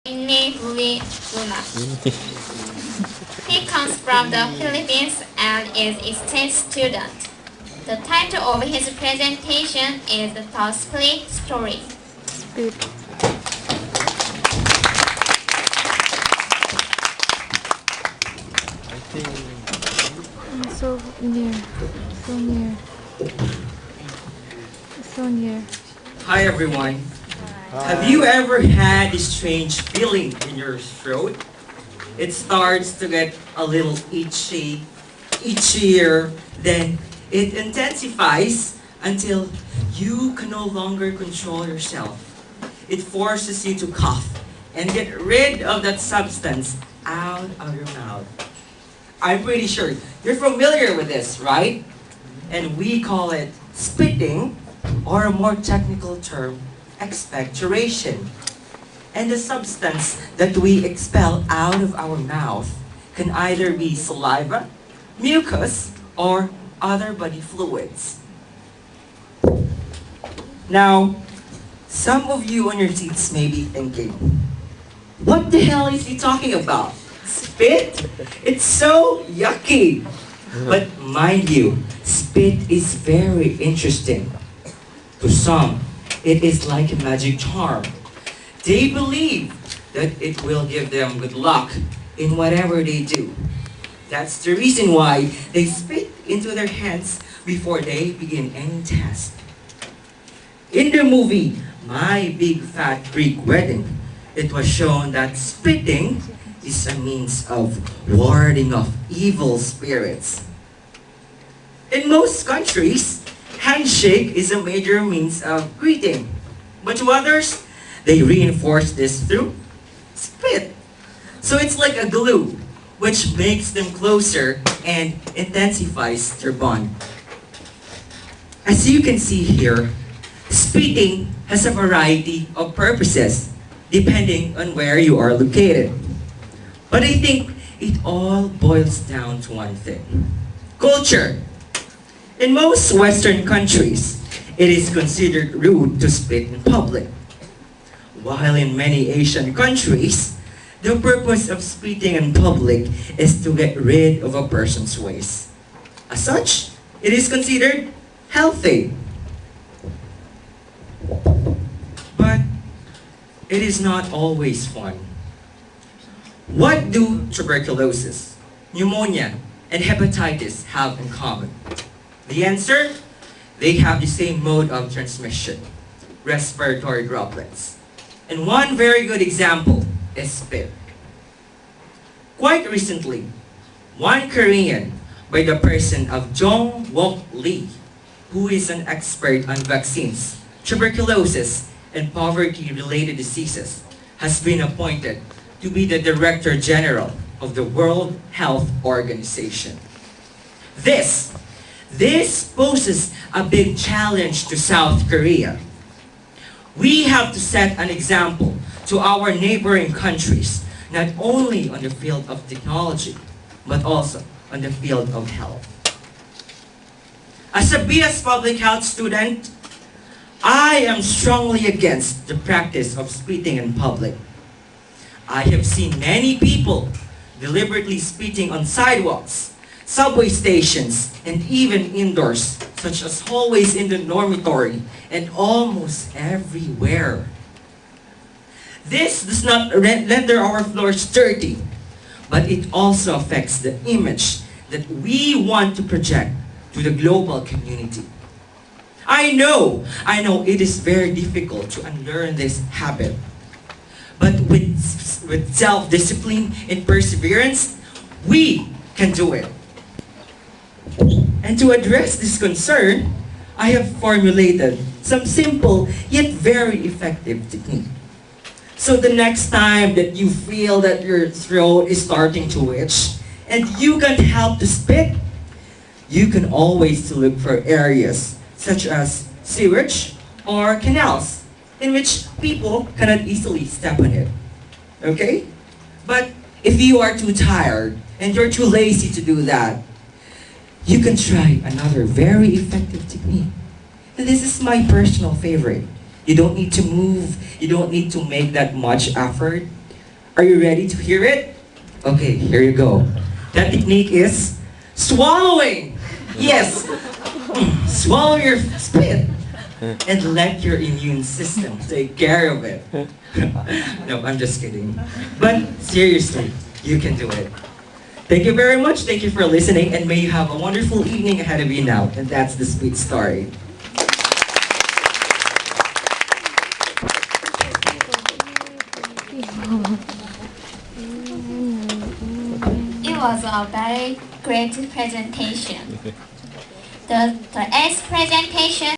Luna. He comes from the Philippines and is a exchange student. The title of his presentation is The Split Story. Good. So near, so near, so near. Hi everyone. Have you ever had this strange feeling in your throat? It starts to get a little itchy, itchier, then it intensifies until you can no longer control yourself. It forces you to cough and get rid of that substance out of your mouth. I'm pretty sure you're familiar with this, right? And we call it spitting, or a more technical term, expectoration. And the substance that we expel out of our mouth can either be saliva, mucus, or other body fluids. Now, some of you on your seats may be thinking, what the hell is he talking about? Spit? It's so yucky! But mind you, spit is very interesting. To some, it is like a magic charm. They believe that it will give them good luck in whatever they do. That's the reason why they spit into their hands before they begin any task. In the movie, My Big Fat Greek Wedding, it was shown that spitting is a means of warding off evil spirits. In most countries, handshake is a major means of greeting. But to others, they reinforce this through spit. So it's like a glue, which makes them closer and intensifies their bond. As you can see here, spitting has a variety of purposes, depending on where you are located. But I think it all boils down to one thing: culture. In most Western countries, it is considered rude to spit in public. While in many Asian countries, the purpose of spitting in public is to get rid of a person's waste. As such, it is considered healthy. But it is not always fun. What do tuberculosis, pneumonia, and hepatitis have in common? The answer? They have the same mode of transmission, respiratory droplets. And one very good example is spit. Quite recently, one Korean by the person of Jong Wook Lee, who is an expert on vaccines, tuberculosis, and poverty-related diseases, has been appointed to be the Director General of the World Health Organization. This poses a big challenge to South Korea. We have to set an example to our neighboring countries, not only on the field of technology, but also on the field of health. As a BS Public Health student, I am strongly against the practice of spitting in public. I have seen many people deliberately spitting on sidewalks, subway stations, and even indoors, such as hallways in the dormitory, and almost everywhere. This does not render our floors dirty, but it also affects the image that we want to project to the global community. I know it is very difficult to unlearn this habit. But with self-discipline and perseverance, we can do it. And to address this concern, I have formulated some simple yet very effective technique. So the next time that you feel that your throat is starting to itch and you can't help to spit, you can always look for areas such as sewage or canals in which people cannot easily step on it. Okay? But if you are too tired and you're too lazy to do that, you can try another very effective technique. And this is my personal favorite. You don't need to move, you don't need to make that much effort. Are you ready to hear it? Okay, here you go. That technique is swallowing. Yes, swallow your spit and let your immune system take care of it. No, I'm just kidding. But seriously, you can do it. Thank you very much. Thank you for listening, and may you have a wonderful evening ahead of you now. And that's the sweet story. It was a very great presentation. The eighth presentation